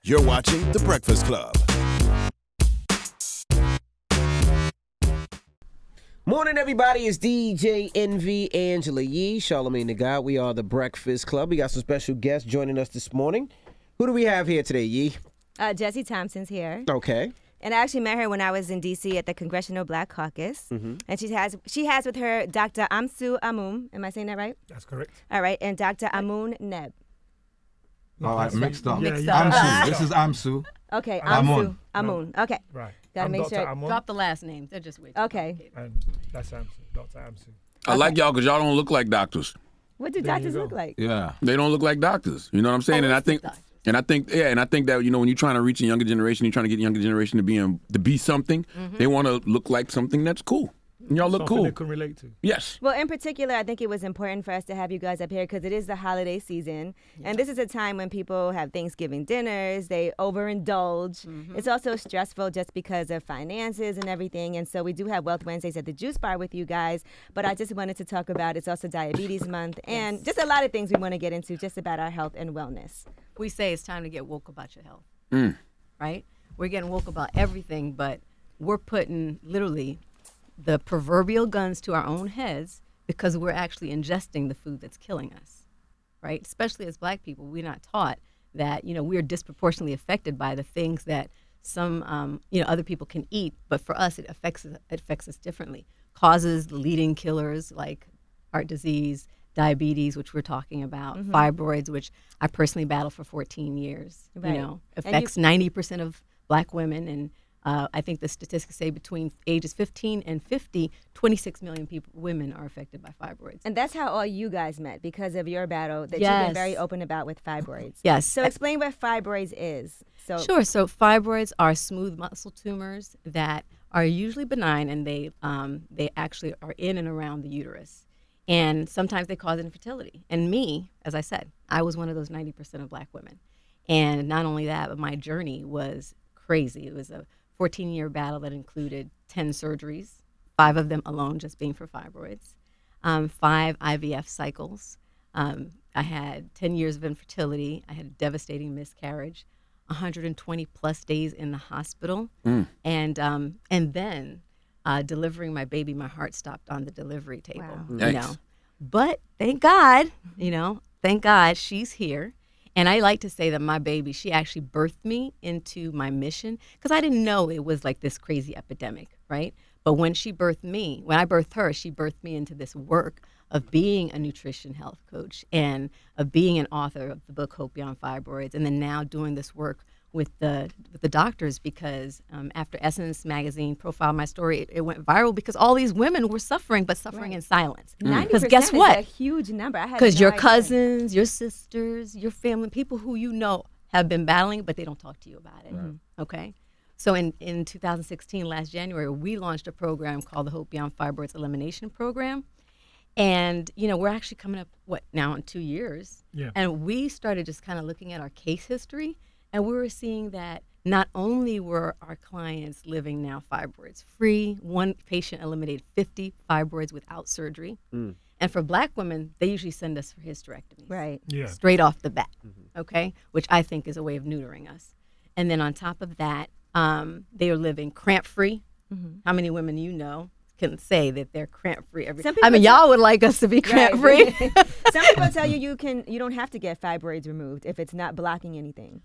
You're watching The Breakfast Club. Morning, everybody. It's DJ Envy, Angela Yee, Charlamagne the God. We are The Breakfast Club. We got some special guests joining us this morning. Who do we have here today, Yee? Gessie Thompson's here. Okay. And I actually met her when I was in D.C. at the Congressional Black Caucus. Mm-hmm. And she has with her Dr. Amsu Amun. Am I saying that right? That's correct. All right. And Dr. Amun Neb. All right, mixed up. Yeah, Amsu. This is Amsu. Okay. Amun. Amun. Okay. Right. Gotta I'm make Dr. sure. Amun, Drop the last names. They're just weird. Okay. and that's Amsu. Dr. Amsu. I like y'all because y'all don't look like doctors. What do There you doctors go. look like? Yeah. They don't look like doctors. You know what I'm saying? And I think, doctors. and I think that when you're trying to reach a younger generation, you're trying to get younger generation to be something. They want to look like something that's cool. And y'all look Something cool. they can relate to. Yes. Well, in particular, I think it was important for us to have you guys up here because it is the holiday season. And this is a time when people have Thanksgiving dinners, they overindulge. It's also stressful just because of finances and everything. And so we do have Wealth Wednesdays at the Juice Bar with you guys. But I just wanted to talk about it's also Diabetes Month and just a lot of things we want to get into just about our health and wellness. We say it's time to get woke about your health, right? We're getting woke about everything, but we're putting literally the proverbial guns to our own heads because we're actually ingesting the food that's killing us, right? Especially as Black people, we're not taught that, we're disproportionately affected by the things that some, other people can eat, but for us, it affects us differently. Causes the leading killers like heart disease, diabetes, which we're talking about, fibroids, which I personally battled for 14 years, Right. Affects 90% of Black women. And I think the statistics say between ages 15 and 50, 26 million women are affected by fibroids. And that's how all you guys met because of your battle that you've Yes. been very open about with fibroids. Yes. So explain what fibroids is. Sure. So fibroids are smooth muscle tumors that are usually benign, and they actually are in and around the uterus. And sometimes they cause infertility. And me, as I said, I was one of those 90% of Black women. And not only that, but my journey was crazy. It was a 14-year battle that included 10 surgeries, 5 of them alone just being for fibroids, 5 IVF cycles. I had 10 years of infertility. I had a devastating miscarriage, 120 plus days in the hospital. And then delivering my baby, my heart stopped on the delivery table. Wow. But thank God, thank God she's here. And I like to say that my baby, she actually birthed me into my mission because I didn't know it was like this crazy epidemic, right? But when I birthed her, she birthed me into this work of being a nutrition health coach and of being an author of the book Hope Beyond Fibroids, and then now doing this work with the doctors because after Essence magazine profiled my story, it went viral because all these women were suffering, but suffering in silence. 90% Because guess is what? a huge number. Because your cousins, your sisters, your family, people who have been battling, but they don't talk to you about it. Okay? So in 2016, last January, we launched a program called the Hope Beyond Fibroids Elimination Program. And, we're actually coming up, now in 2 years? Yeah. And we started just kind of looking at our case history, and we were seeing that not only were our clients living now fibroids free, one patient eliminated 50 fibroids without surgery. And for Black women, they usually send us for hysterectomies. Right. Yeah. Straight off the bat, okay? Which I think is a way of neutering us. And then on top of that, they are living cramp-free. How many women can say that they're cramp-free? Y'all would like us to be cramp-free. Right. Some people tell you don't have to get fibroids removed if it's not blocking anything.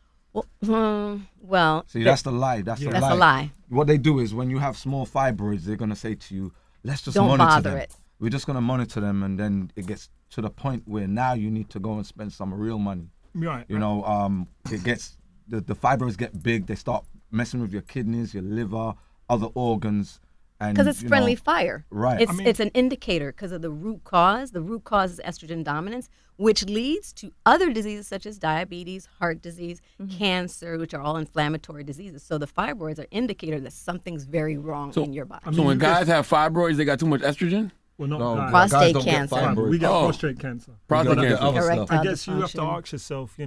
Well, See, that's the lie. That's Yeah. the that's lie. a lie. What they do is when you have small fibroids, they're going to say to you, let's just Don't monitor bother them. it. We're just going to monitor them, and then it gets to the point where now you need to go and spend some real money. Right. It gets, the fibroids get big, they start messing with your kidneys, your liver, other organs. Because it's friendly fire. Right. It's an indicator because of the root cause. The root cause is estrogen dominance, which leads to other diseases such as diabetes, heart disease, cancer, which are all inflammatory diseases. So the fibroids are indicator that something's very wrong in your body. So when guys have fibroids, they got too much estrogen? Well, not No, guys. Prostate guys don't get cancer. fibroids. We get Oh. prostate cancer. Prostate You gotta get cancer. other Erectile stuff. I guess you have to dysfunction. ask yourself,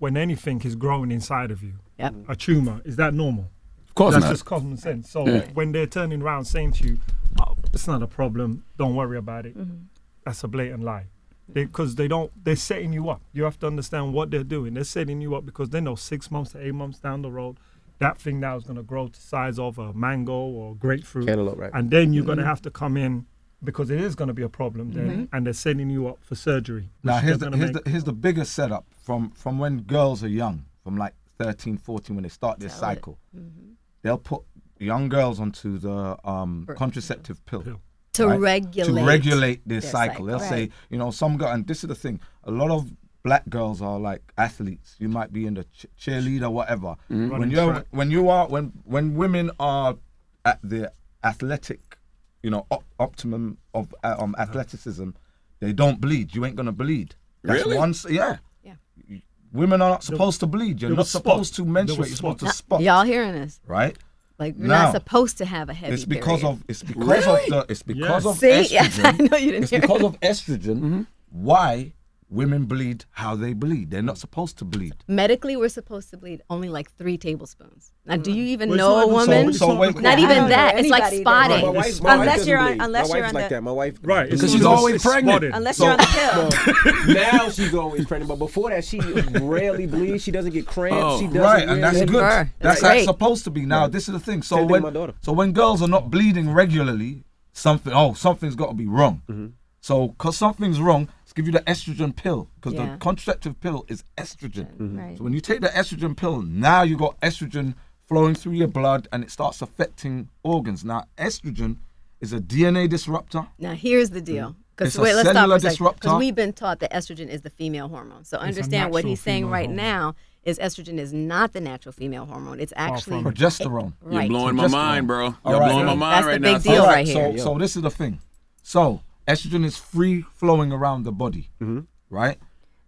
when anything is growing inside of you, Yep. a tumor, is that normal? Of course That's not. just common sense. So Yeah. when they're turning around saying to you, oh, it's not a problem, don't worry about it, that's a blatant lie. Because they're setting you up. You have to understand what they're doing. They're setting you up because they know 6 months to 8 months down the road, that thing now is going to grow to the size of a mango or grapefruit. Cantaloupe, right. And then you're going to have to come in because it is going to be a problem then, and they're setting you up for surgery. Now, here's the biggest setup from when girls are young, from like 13, 14, when they start their cycle. They'll put young girls onto the contraceptive pill. To right? regulate their cycle. They'll say, you know, some girl, and this is the thing, a lot of black girls are like athletes. You might be in the cheerleader, whatever. When women are at the athletic, you know, optimum of athleticism, they don't bleed. You ain't gonna bleed. That's Really? Yeah. Women are not supposed to bleed. You're not supposed to menstruate. You're supposed to spot. Y'all hearing this? Right? Like you're Now, not supposed to have a heavy It's because period. of estrogen. See? Yes, I know you didn't It's hear because it. of estrogen why women bleed how they bleed. They're not supposed to bleed. Medically, we're supposed to bleed only like 3 tablespoons. Now, do you even Well, it's know a not even woman? so wait, Not I even don't know that. It's like anybody that- spotting. My wife Unless doesn't you're on- bleed. unless my you're wife's on like the- that. My wife, Right. Because she's always pregnant. Unless So- you're on the pill. now she's always pregnant, but before that, she rarely bleeds. She doesn't get cramps. She doesn't Right, and that's really- good. her. That's That's how it's great. supposed to be. Now, this is the thing. So Same thing when with my daughter. girls are not bleeding regularly, something's got to be wrong. So, because something's wrong, let's give you the estrogen pill. Because Yeah. the contraceptive pill is estrogen. Right. So when you take the estrogen pill, now you got estrogen flowing through your blood, and it starts affecting organs. Now, estrogen is a DNA disruptor. Now, here's the deal. It's Because a let's stop cellular for a second. disruptor. Because we've been taught that estrogen is the female hormone. So understand what natural he's saying female right hormone. now is estrogen is not the natural female hormone. It's actually from it. Progesterone. You're right. blowing my Progesterone. mind, bro. All You're right. blowing my That's mind the right big now. deal. right here. So this is the thing. So estrogen is free flowing around the body, right?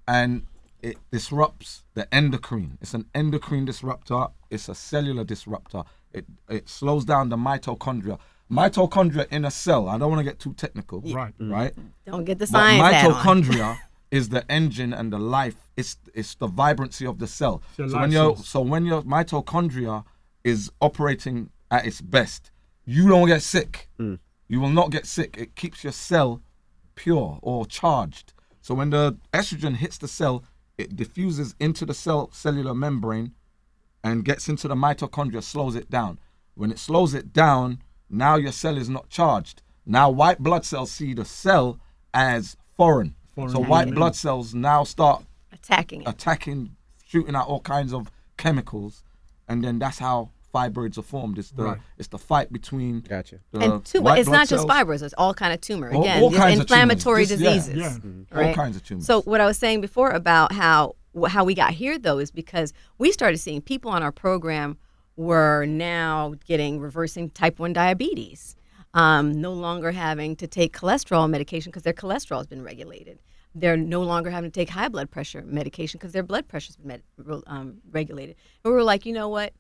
And it disrupts the endocrine. It's an endocrine disruptor. It's a cellular disruptor. It slows down the mitochondria. Mitochondria in a cell. I don't want to get too technical. Right. Right. Don't get the But science hat on. mitochondria is the engine and the life. It's the vibrancy of the cell. your So life when your mitochondria is operating at its best, you don't get sick. You will not get sick. It keeps your cell pure or charged. So when the estrogen hits the cell, it diffuses into the cellular membrane and gets into the mitochondria, slows it down. When it slows it down, now your cell is not charged. Now white blood cells see the cell as foreign. So white blood cells now start Attacking it. attacking, shooting out all kinds of chemicals, and then that's how fibroids are formed. It's the fight between Gotcha. the And tumor, white it's blood not just cells. fibroids, it's all kind of tumor. All Again, kinds of tumors. inflammatory Just- yeah. diseases. Yeah. All Right? kinds of tumors. So what I was saying before about how we got here though is because we started seeing people on our program were now reversing type 1 diabetes, no longer having to take cholesterol medication because their cholesterol has been regulated. They're no longer having to take high blood pressure medication because their blood pressure has been regulated. And we were like, you know what?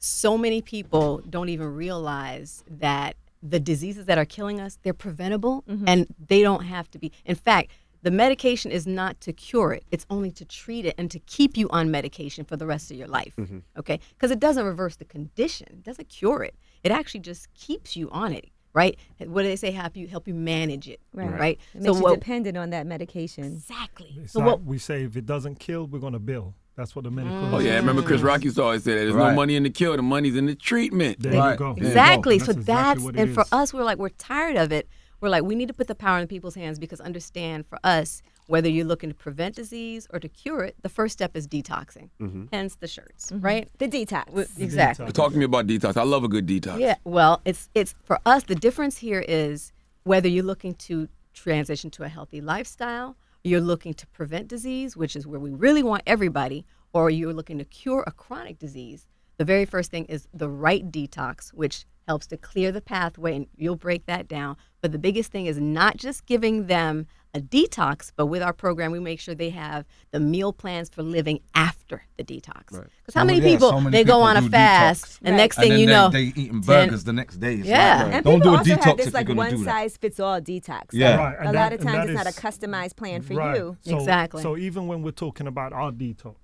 So many people don't even realize that the diseases that are killing us, they're preventable and they don't have to be. In fact, the medication is not to cure it. It's only to treat it and to keep you on medication for the rest of your life, okay? Because it doesn't reverse the condition. It doesn't cure it. It actually just keeps you on it, right? What do they say? Help you manage it, right? It makes you dependent on that medication. Exactly. It's So like what? we say, if it doesn't kill, we're going to bill. That's what the medical. Oh yeah, I remember Chris Rock used to always say that there's no Right. money in the cure, the money's in the treatment. There you Right. go. There you go. Exactly. That's So exactly that's what it and for is. us, we're tired of it. We're like, we need to put the power in people's hands because understand for us, whether you're looking to prevent disease or to cure it, the first step is detoxing. Hence the shirts, right? The detox. Exactly. Talk to me about detox. I love a good detox. Yeah. Well, it's for us. The difference here is whether you're looking to transition to a healthy lifestyle, you're looking to prevent disease, which is where we really want everybody, or you're looking to cure a chronic disease. The very first thing is the right detox, which helps to clear the pathway, and you'll break that down. But the biggest thing is not just giving them a detox, but with our program, we make sure they have the meal plans for living after the detox. Because how many people, they go on a do fast, detox. and next And thing then you know, they eating burgers the next day. It's Yeah. like, And don't people do a also detox have this if like you're going to do that. one-size-fits-all detox. Yeah. Right, A and lot of that- times and it's that not a is- customized plan for Right. you. Exactly. So even when we're talking about our detox,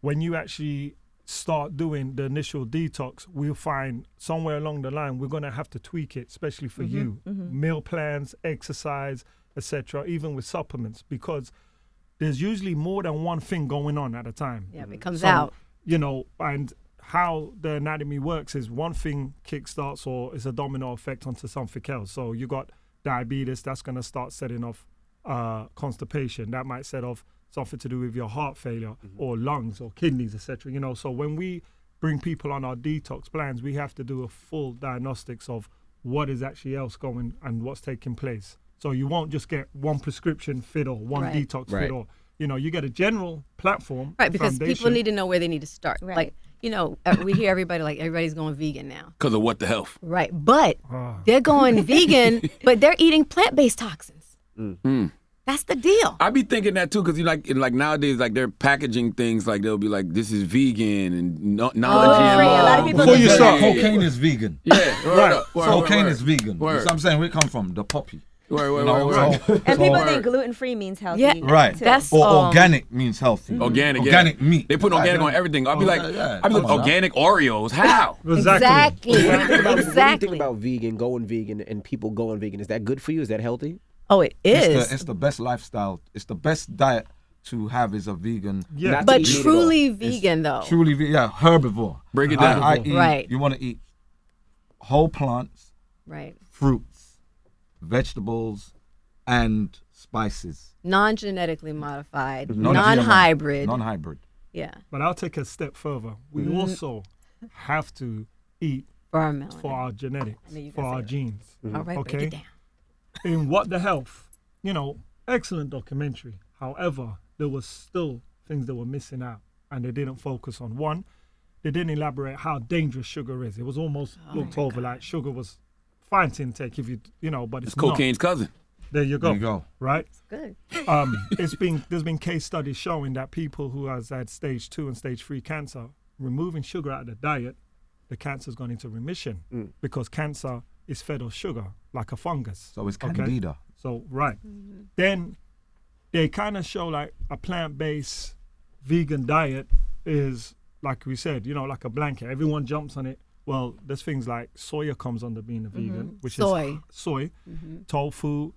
when you actually start doing the initial detox, we'll find somewhere along the line we're going to have to tweak it, especially for you. Meal plans, exercise, etc., even with supplements, because there's usually more than one thing going on at a time. Yeah, it comes So, out. You know, and how the anatomy works is one thing kickstarts or is a domino effect onto something else. So you got diabetes, that's going to start setting off constipation. That might set off something to do with your heart failure or lungs or kidneys, etc. You know, so when we bring people on our detox plans, we have to do a full diagnostics of what is actually else going and what's taking place. So you won't just get one prescription fit or one Right. detox Right. fit or, you know, you get a general platform. Right, because people foundation. need to know where they need to start. Right. Like, you know, we hear everybody like everybody's going vegan now. Because of what the health. Right, but Ah. they're going vegan, but they're eating plant-based toxins. That's the deal. I be thinking that too, because you like nowadays, like they're packaging things like they'll be like, this is vegan and non-GMO. Free. A lot of people Before you think start, that. Cocaine is vegan. Yeah, Right. Cocaine is vegan. Word. You see what I'm saying? Where it come from? The poppy. Word, You know, so- And people so- think gluten-free means healthy. Yeah, Right. too. That's or all. organic means healthy. Organic, Organic yeah. meat. They put organic Right, on everything. I'll be Oh, like, yeah, I'll be come like, on now. organic Oreos. How? Exactly. What do you think Exactly. about vegan, going vegan, and people going vegan? Is that good for you? Is that healthy? Oh, it is. It's the best lifestyle. It's the best diet to have is a vegan. Yeah. Not But to eat meat at truly all. vegan, though. Truly, yeah, herbivore. Break it I down. eat, Right. You want to eat whole plants, Right. fruits, vegetables, and spices. Non-genetically modified, Non-GMO, non-hybrid. Non-hybrid. Yeah. But I'll take a step further. We also have to eat For our melanin. for our genetics, I knew you were for gonna our say genes. All right, Okay. break it down. In What the Health, you know, excellent documentary. However, there was still things that were missing out, and they didn't focus on. One, they didn't elaborate how dangerous sugar is. It was almost looked over like sugar was fine to intake if you know, but it's It's cocaine's cousin. not. There you go. There you go. Right? Good. There's been case studies showing that people who has had stage 2 and stage 3 cancer, removing sugar out of the diet, the cancer's gone into remission because cancer is fed off sugar like a fungus. So it's Okay? candida. So right. Then they kind of show like a plant-based vegan diet is, like we said, you know, like a blanket. Everyone jumps on it. Well, there's things like soya comes under being a vegan, which Soy. is soy, tofu,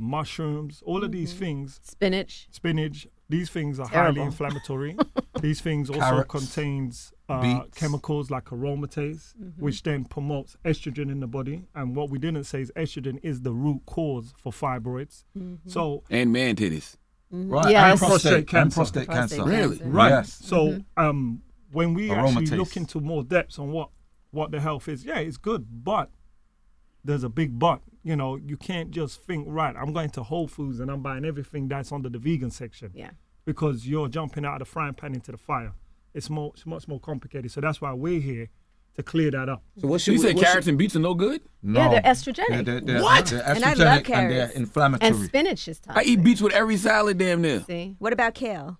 mushrooms, all of these things, Spinach. spinach, these things are Terrible. highly inflammatory. These things also Carrots, contains beets. chemicals like aromatase, which then promotes estrogen in the body. And what we didn't say is estrogen is the root cause for fibroids. So And man titties. Right. Yes. And prostate Prostate And prostate Prostate cancer. Really? cancer. right. Yes. So when we actually Aromatase. look into more depths on what the health is, yeah, it's good, but there's a big but. You know, you can't just think, right, I'm going to Whole Foods and I'm buying everything that's under the vegan section. Yeah. Because you're jumping out of the frying pan into the fire. It's much more complicated. So that's why we're here to clear that up. So what So should you we, say what carrots and beets are no good? No. Yeah, they're estrogenic. They're, What? They're And I estrogenic love and they're carrots. inflammatory. And spinach is toxic. I eat beets with every salad damn near. See? What about kale?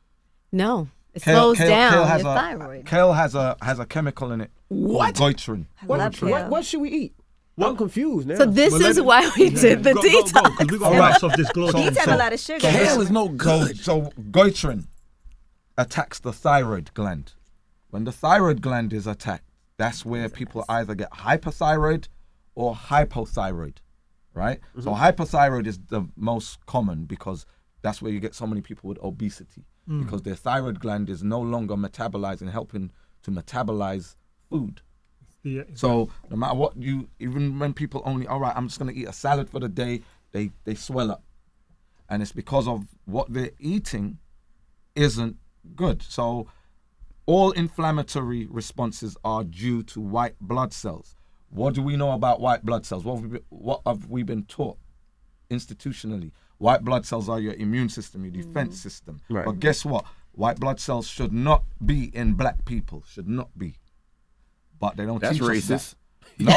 No. It slows down kale has your a, thyroid. Kale has a chemical in it. What? Called goitrin. I what, love kale. what should we eat? I'm confused now. So this Well, is let- why we did the Go, detox. because we got All right. lots of disclosure. Beets have a lot of sugar. Kale is no good. So goitrin attacks the thyroid gland. When the thyroid gland is attacked, that's where people either get hyperthyroid or hypothyroid, right? So hypothyroid is the most common because that's where you get so many people with obesity because their thyroid gland is no longer metabolizing, helping to metabolize food. Yeah, So no matter what even when people only, all right, I'm just gonna eat a salad for the day, they swell up, and it's because of what they're eating isn't good. So all inflammatory responses are due to white blood cells. What do we know about white blood cells? What have we been taught institutionally? White blood cells are your immune system, your defense system. Right. But guess what? White blood cells should not be in black people. Should not be. But they don't That's teach us racist. that. No,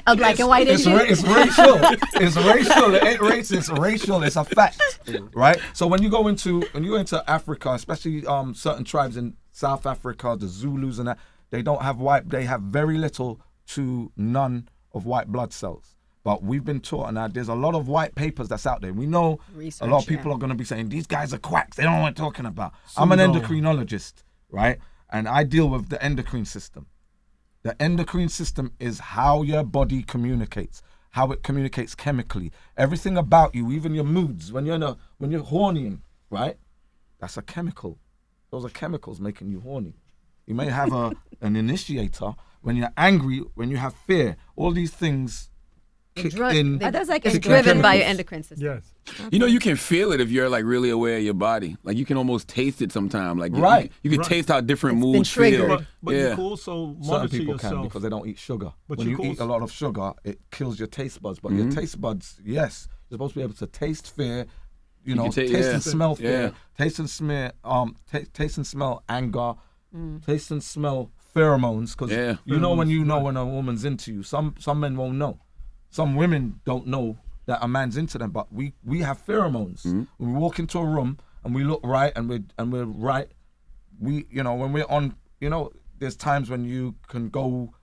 A black and white it's, issue. it's racial. It's racial. It ain't racist. It's racial. It's a fact, right? So when you go into Africa, especially certain tribes in South Africa, the Zulus and that, they don't have white. They have very little to none of white blood cells. But we've been taught, and there's a lot of white papers that's out there. We know Research, a lot of people yeah. are going to be saying these guys are quacks. They don't know what I'm talking about. I'm an Pseudo. endocrinologist, right? And I deal with the endocrine system. The endocrine system is how your body communicates, how it communicates chemically. Everything about you, even your moods, when you're horny, right? That's a chemical. Those are chemicals making you horny. You may have an initiator when you're angry, when you have fear. All these things kick in. That's like It's a driven by your chemicals. endocrine system. Yes. You know, you can feel it if you're like really aware of your body. Like you can almost taste it sometimes. Like Right. you can Right. taste how different It's been moods feel. triggered. But yeah. you can also Certain monitor people yourself. can because they don't eat sugar. But When you you can eat a also- lot of sugar, it kills your taste buds. But your taste buds, yes, you're supposed to be able to taste fear. You know, can taste yeah. and smell fear. Yeah. Taste and taste and smell anger. Taste and smell pheromones. Because Yeah. you know when a woman's into you. Some men won't know. Some women don't know that a man's into them. But we have pheromones. When we walk into a room and we look right and we're right. When we're on, there's times when you can go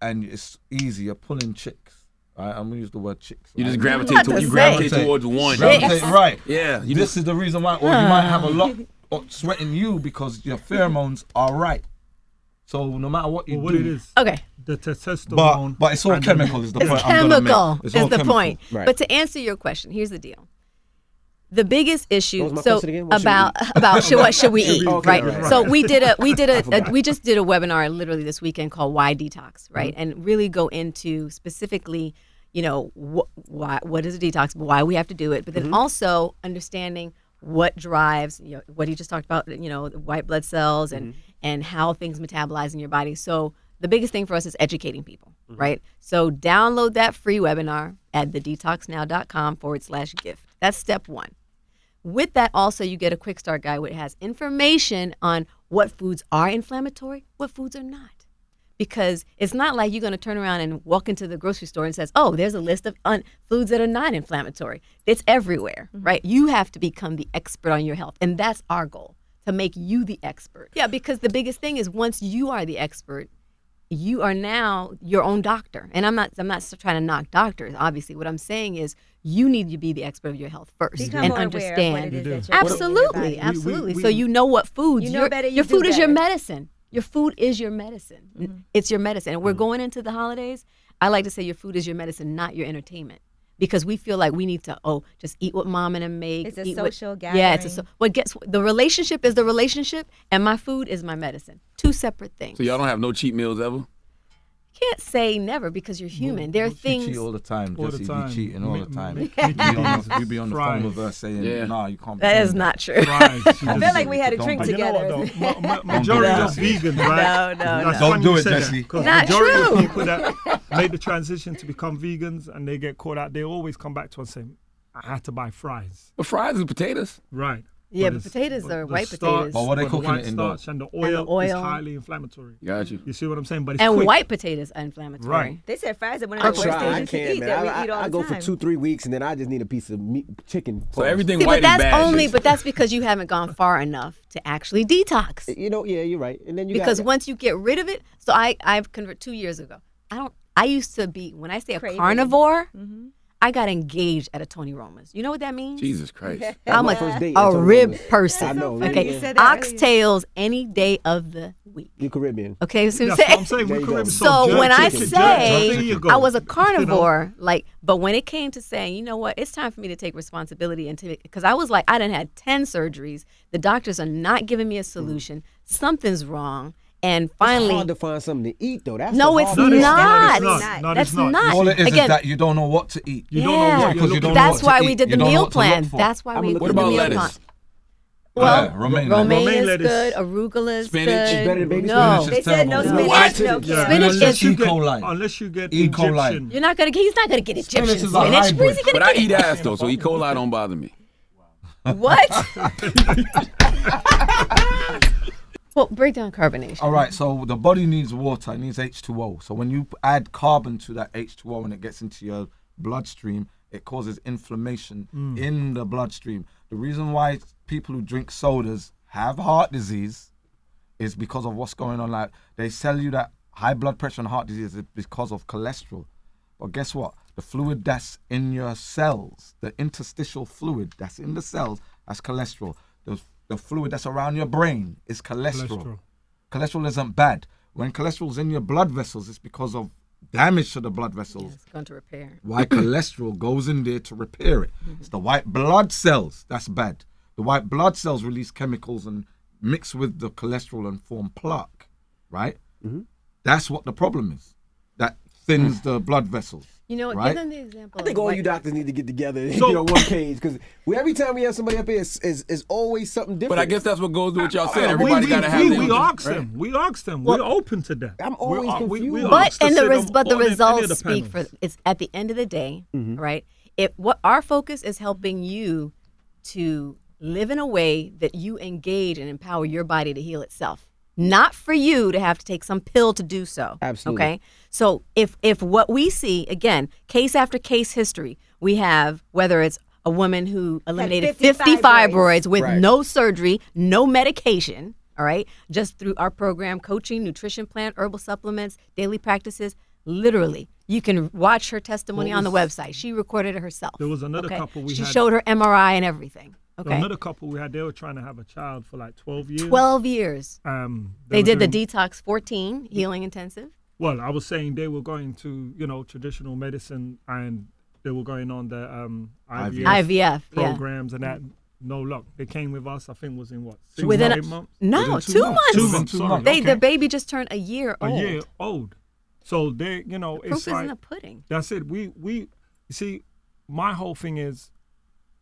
and it's easy. You're pulling chicks. Right? I'm gonna use the word chicks. You right? just Not gravitate to you say. gravitate towards one. Gravitate, right. Yeah. You This is the reason why, or you might have a lot of sweating you because your pheromones are right. So no matter what you Well, what do, it is, Okay. the testosterone. but it's all and then- chemical. Is the It's point I'm gonna chemical make. It's is all the chemical. point. Right. But to answer your question, here's the deal. The biggest issue What was my question again? What should we about what should we eat, Okay, right? right. So we just did a webinar literally this weekend called Why Detox, right? And really go into specifically, what is a detox, why we have to do it, but then also understanding what drives, what he just talked about, the white blood cells and how things metabolize in your body. So the biggest thing for us is educating people, right? So download that free webinar at thedetoxnow.com/gift. That's step one. With that, also, you get a quick start guide where it has information on what foods are inflammatory, what foods are not. Because it's not like you're going to turn around and walk into the grocery store and says, oh, there's a list of foods that are not inflammatory. It's everywhere, right? You have to become the expert on your health. And that's our goal, to make you the expert. Yeah, because the biggest thing is once you are the expert, you are now your own doctor. And I'm not trying to knock doctors. Obviously, what I'm saying is you need to be the expert of your health first Become and more understand. aware of what it is that you're putting in your Absolutely, body. absolutely. So you know what foods. You know better, you your do food is your better. medicine. Your food is your medicine. It's your medicine. And we're going into the holidays. I like to say your food is your medicine, not your entertainment. Because we feel like we need to, just eat what mom and them make. It's a eat social Yeah, it's gathering. the relationship is the relationship, and my food is my medicine. Two separate things. So y'all don't have no cheat meals ever? Can't say never because you're human. There are She things. cheat all the time. All the Jesse time. be cheating all the time. Me- You be on the phone with her saying, Yeah. nah, you can't be That doing is not true. Right. I feel like we had a Don't drink be- You know together. what though? Majority do of that. vegans, right? No, That's Don't funny do you it, say that, Jesse. 'cause Not majority true. of people that made the transition to become vegans and they get caught out, they always come back to us and say, I had to buy fries. But fries and potatoes. Right. Yeah, But but potatoes but are the white starch- potatoes. But what they but the cooking white it in though? starch and the oil is oil. highly inflammatory. Got you. You see what I'm saying? But it's And quick. white potatoes are inflammatory. Right. They said fries are one I of the worst try. I things to can't, eat man. that we eat all I the go time. for 2-3 weeks and then I just need a piece of meat, chicken. So everything See, white but that's is bad. only, basically. but that's because you haven't gone far enough to actually detox. Yeah, you're right. And then you Because got, once you get rid of it, so I've converted 2 years ago. I used to be, when I say a Craving. carnivore, I got engaged at a Tony Roma's. You know what that means? Jesus Christ. That I'm was a, my first date a at Tony rib Roma's. person. I know. funny Okay, you said that earlier. oxtails any day of the week. You Caribbean. Okay, so That's what I'm saying. There We you could go. have So when I chicken, say there you go. I was a You know? carnivore, but when it came to saying, you know what, it's time for me to take responsibility and because I was like, I done had 10 surgeries. The doctors are not giving me a solution. Something's wrong. And It's finally, hard to find something to eat though. That's no, the it's hard part. not. No, That's it's not. not. All it is Again, that you don't know what to eat. You don't know yeah. what Because you're you don't looking know That's what to why eat. we did the You don't know meal what to look plan. for. That's why I'm we looking did What the about meal lettuce? plan. Well, romaine romaine is lettuce. good. Arugula is Spinach. good. It's better than baby no, spinach. They said no It's spinach, What? no Yeah. Spinach Unless is- you E. coli. Unless you get E. coli. Egyptian. You're not gonna. He's not gonna get Spinach Egyptian is a spinach. hybrid. Where's he But gonna I eat ass though, so E. coli don't bother me. get? What? Well, break down carbonation. All right, so the body needs water. It needs H2O. So when you add carbon to that H2O and it gets into your bloodstream, it causes inflammation in the bloodstream. The reason why people who drink sodas have heart disease is because of what's going on. Like they tell you that high blood pressure and heart disease is because of cholesterol. But guess what? The fluid that's in your cells, the interstitial fluid that's in the cells, that's cholesterol. The fluid that's around your brain is cholesterol. Cholesterol isn't bad. When cholesterol's in your blood vessels, it's because of damage to the blood vessels. It's going to repair. White cholesterol goes in there to repair it. It's the white blood cells that's bad. The white blood cells release chemicals and mix with the cholesterol and form plaque, right? That's what the problem is. That thins the blood vessels. You know, right? give them the example. I think of all white- you doctors need to get together and So- get on one page because every time we have somebody up here, it's always something different. But I guess that's what goes with what y'all said. We Everybody got to have their we own- asked them. We asked them. We're open to that. I'm always confused. But asked to and sit the on but the any of results speak panels. for it's at the end of the day, right? If what our focus is helping you to live in a way that you engage and empower your body to heal itself. Not for you to have to take some pill to do so. Absolutely. Okay. So if what we see, again, case after case history, we have whether it's a woman who eliminated 50 50 fibroids with Right. no surgery, no medication, all right, just through our program, coaching, nutrition plan, herbal supplements, daily practices. Literally, you can watch her testimony on the website. She recorded it herself. There was another okay? couple we She had- showed her MRI and everything. Okay. Another couple we had, they were trying to have a child for like 12 years. 12 years. They They were did the doing- Detox 14 healing intensive. Well, I was saying they were going to, traditional medicine and they were going on the IVF, IVF, yeah. programs and that. No luck. They came with us, I think was in what? 6 Within months, a- 8 months? No, Within 2 2 months. months. 2 months, sorry. They Okay. the baby just turned a year A old. year old. So they, Proof it's is in like, the pudding. that's it. We you see, my whole thing is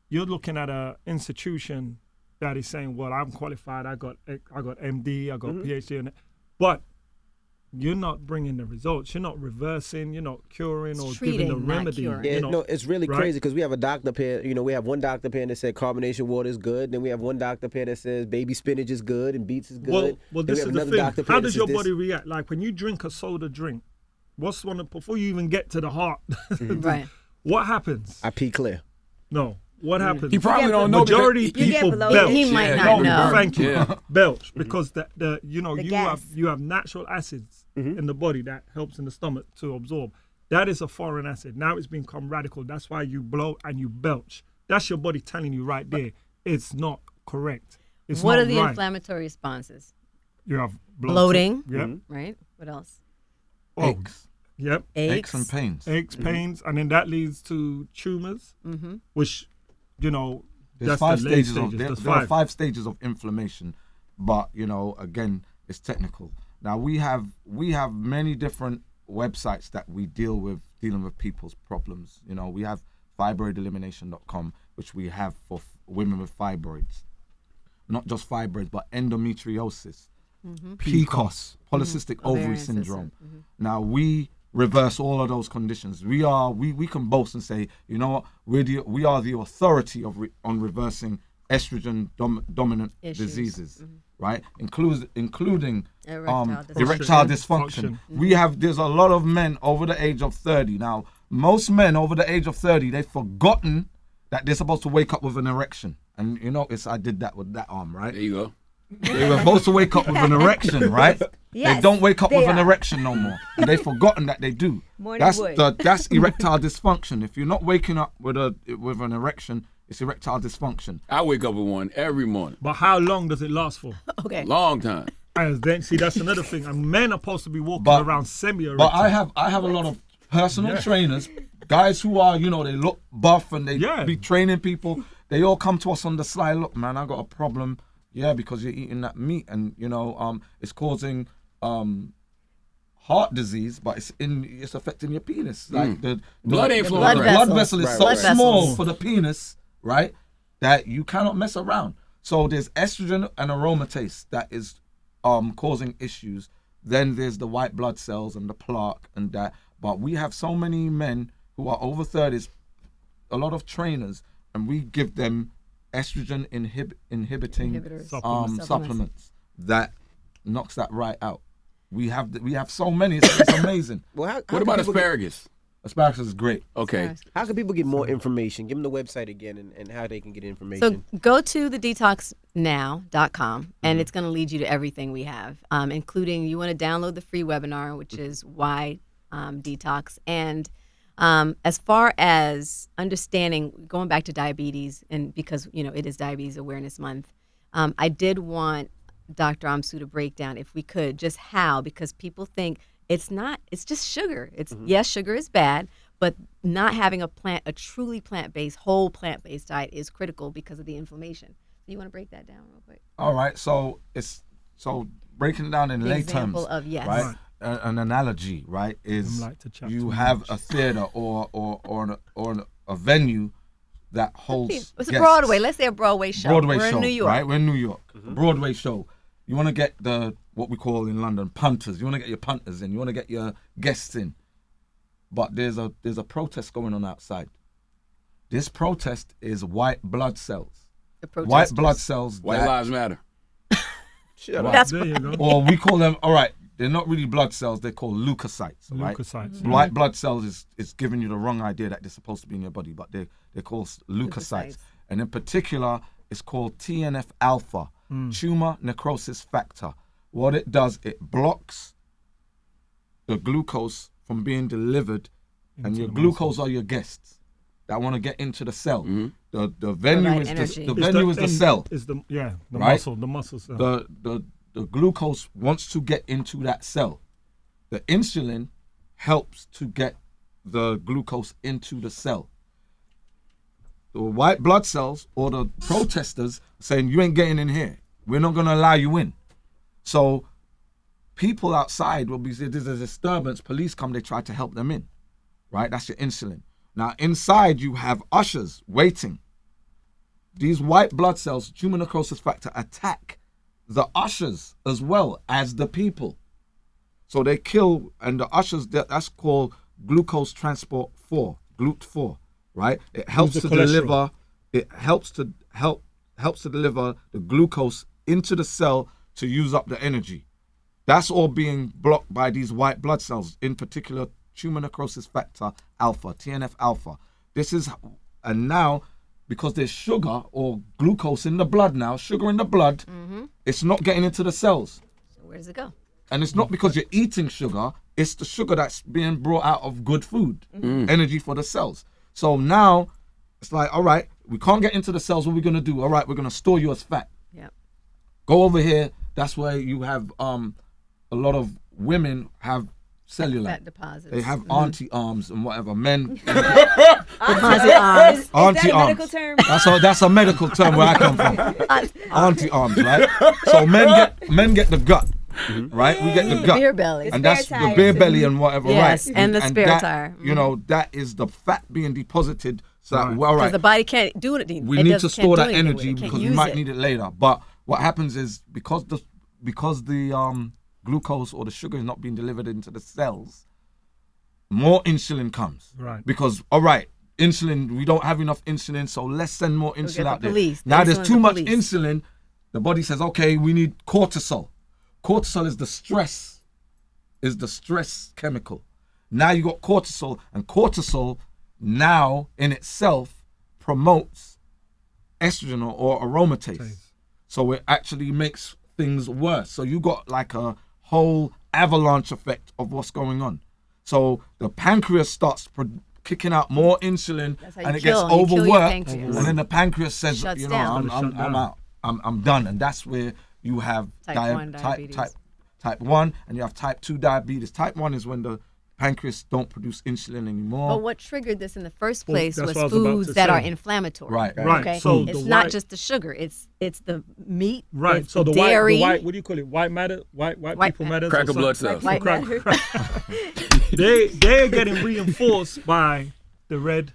you're looking at a institution that is saying, well, I'm qualified, I got MD, I got PhD in it. But you're not bringing the results. You're not reversing, you're not curing or Treating, giving the not remedy. curing. Yeah, you know, no, it's really right? crazy because we have a doctor up here. We have one doctor up here that said carbonation water is good. Then we have one doctor up here that says baby spinach is good and beets is good. Well, Then we this have is the another thing. doctor up here How that does says your this. body react? Like when you drink a soda drink, what's one of, before you even get to the heart, Right. what happens? I pee clear. No. What happens? He probably don't know. Majority because- You get people bloated. belch. He might Yeah, not no, know. Thank you. Yeah. Belch because you gas. have natural acids in the body that helps in the stomach to absorb. That is a foreign acid. Now it's become radical. That's why you bloat and you belch. That's your body telling you right there. It's not correct. It's What not are the right. inflammatory responses? You have Bloating. Yep. Right? What else? Oh, Aches. yep. Aches and pains. Aches, pains, and then that leads to tumors, which, There's that's 5 the late stages of There's there are five. 5 stages of inflammation, but again, it's technical. Now we have many different websites that we dealing with people's problems. We have fibroidelimination.com, which we have for women with fibroids, not just fibroids, but endometriosis, PCOS, polycystic ovary Ovarian syndrome. system. Now we reverse all of those conditions. We can boast and say, you know what, we are the authority on reversing estrogen dominant Issues. diseases, right? Including Erectile erectile dysfunction. dysfunction. There's a lot of men over the age of 30. Now, most men over the age of 30, they've forgotten that they're supposed to wake up with an erection. And you notice I did that with that arm, right? There you go. They were supposed to wake up with an erection, right? Yes, they don't wake up they with an are. erection no more. And they've forgotten that they do. Morning wood. That's erectile dysfunction. If you're not waking up with an erection, it's erectile dysfunction. I wake up with one every morning. But how long does it last for? Okay. Long time. And then see, that's another thing. And men are supposed to be walking But- around semi-erect. But I have a lot of personal trainers, guys who are, they look buff and they Yeah. be training people. They all come to us on the sly. Look, man, I got a problem. Yeah, because you're eating that meat and it's causing heart disease, but it's affecting your penis. Like the Blood ain't flowing blood right. vessels. blood vessel is Right, so right. Blood small vessels. for the penis, right? That you cannot mess around. So there's estrogen and aromatase that is causing issues. Then there's the white blood cells and the plaque and that. But we have so many men who are over 30s, a lot of trainers, and we give them estrogen inhibiting Inhibitors. supplements that knocks that right out. We have so many, it's amazing. Well, how What can about people get- asparagus? Asparagus is great. Okay. How can people get more information? Give them the website again and how they can get information. So go to the detoxnow.com and it's going to lead you to everything we have, including you want to download the free webinar, which is why detox. And as far as understanding, going back to diabetes, and because it is Diabetes Awareness Month, I did want Dr. Amsu to break down, if we could, just how, because people think it's not. It's just sugar. It's yes, sugar is bad, but not having a truly plant-based, whole plant-based diet is critical because of the inflammation. So you want to break that down real quick? All right, so breaking it down in The lay example terms, of yes. right? An analogy, right, is like to chat you too have much. a theater or a venue that holds It's a guests. Broadway. Let's say a Broadway show. Broadway We're show, in New York. right? We're in New York. Broadway show. You want to get what we call in London punters. You want to get your punters in. You want to get your guests in. But there's a protest going on outside. This protest is white blood cells. The White protesters. blood cells. White that- lives matter. Shut up. That's There you go. or we call them. All right, they're not really blood cells. They're called leukocytes. Right? Leukocytes. White blood cells is giving you the wrong idea that they're supposed to be in your body, but they're called leukocytes. Leukocytes. And in particular, it's called TNF alpha, tumor necrosis factor. What it does, it blocks the glucose from being delivered, and Into your the glucose are your guests that want to get into the cell. The venue Provide is energy. the venue is the cell. Is the Right? the muscle cell. The glucose wants to get into that cell. The insulin helps to get the glucose into the cell. The white blood cells or the protesters saying you ain't getting in here. We're not going to allow you in. So people outside will be, there's a disturbance, police come, they try to help them in, right? That's your insulin. Now inside you have ushers waiting. These white blood cells, tumor necrosis factor, attack the ushers as well as the people. So they kill, and the ushers, that's called glucose transport 4, GLUT4, right? It helps the to cholesterol. deliver, it helps to deliver the glucose into the cell to use up the energy. That's all being blocked by these white blood cells, in particular tumor necrosis factor alpha, TNF alpha. And now, because there's sugar or glucose in the blood now, sugar in the blood, it's not getting into the cells. So where does it go? And it's not because you're eating sugar, it's the sugar that's being brought out of good food, energy for the cells. So now, it's like, all right, we can't get into the cells, what are we going to do? All right, we're going to store you as fat. Yep. Go over here, that's where you have a lot of women have cellulite. Fat deposits. They have auntie arms and whatever. Men, Is that auntie a medical arms. term? That's a medical term where I come from. Auntie arms, right? So men get the gut, right? We get the gut. Beer belly. And that's spare the tire, beer too. belly and whatever, Yes, right? and the spare that, tire. You know, that is the fat being deposited. So that, well, all Because right, the body can't do it. we it need doesn't- to can't store do that anything with energy it, can't because we use might it. need it later. But what happens is because the glucose or the sugar is not being delivered into the cells, more insulin comes. Right. Because all right, insulin, we don't have enough insulin, so let's send more get insulin the out there. police. The Now there's insulin's too the much police. insulin. The body says, okay, we need cortisol. Cortisol is the stress chemical. Now you got cortisol, and cortisol now in itself promotes estrogen or aromatase. So it actually makes things worse. So you got like a whole avalanche effect of what's going on. So the pancreas starts kicking out more insulin, That's how you and it kill- gets you kill your overworked, pancreas. and then the pancreas says, Shuts you know, down. I'm out, I'm done, and that's where you have Type 1 diabetes. type 1, and you have type 2 diabetes. Type 1 is when the pancreas don't produce insulin anymore. But what triggered this in the first place that's was what I was about foods to that are say. inflammatory. Right. Right. Okay. So it's the not white- just the sugar. It's the meat. Right. It's So the dairy. white, what do you call it? White matter, white people matter. Cracker blood cells. White Crack- matter. They're getting reinforced by the red,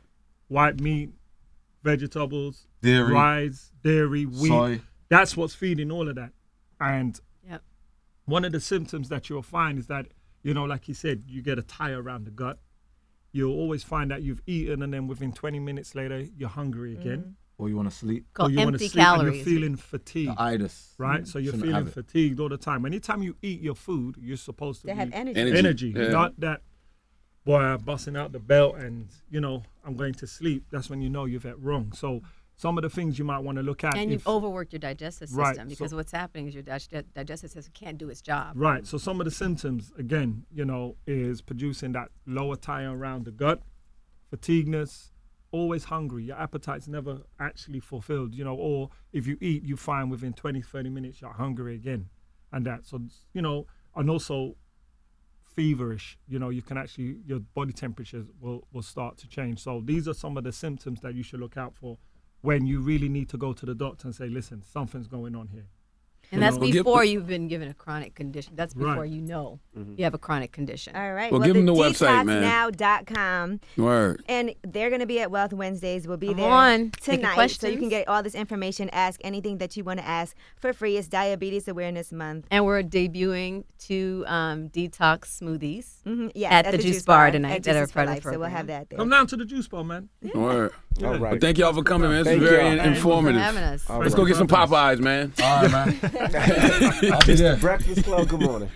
white meat, vegetables, Dairy. rice, dairy, wheat. Soy. That's what's feeding all of that. And Yep. one of the symptoms that you'll find is that, you know, like you said, you get a tire around the gut. You'll always find that you've eaten, and then within 20 minutes later, you're hungry again. Or you want to sleep. Or Called you want to empty sleep and calories. you're feeling fatigued. The itis. Right? So you're Shouldn't feeling have it. fatigued all the time. Anytime you eat your food, you're supposed to They have be energy. energy. Yeah. Not that, boy, I'm busting out the belt and, you know, I'm going to sleep. That's when you know you've had wrong. So some of the things you might want to look at. And if- you've overworked your digestive Right, system because so- what's happening is your digestive system can't do its job. Right. So some of the symptoms, again, you know, is producing that lower tire around the gut, fatigueness, always hungry. Your appetite's never actually fulfilled, you know, or if you eat, you find within 20, 30 minutes you're hungry again. And that. So, you know, and also feverish. You know, you can actually, your body temperature will start to change. So these are some of the symptoms that you should look out for when you really need to go to the doctor and say, listen, something's going on here. And that's before you've been given a chronic condition. That's before Right. you know you have a chronic condition. All right. Well, give them the website, man. DetoxNow.com. Word. And they're going to be at Wealth Wednesdays. We'll be Come there on. Take tonight. So questions. you can get all this information, ask anything that you want to ask for free. It's Diabetes Awareness Month. And we're debuting 2 detox smoothies Yes, at the Juice Bar tonight at that are Juices for part of the Life. So we'll program. have that there. Come down to the juice bar, man. Word. All right. But thank y'all for coming, man. This Thank is very y'all. informative. For having us. All Let's right. go get some Popeyes, man. All right, man. I'll be there. Breakfast Club, good morning.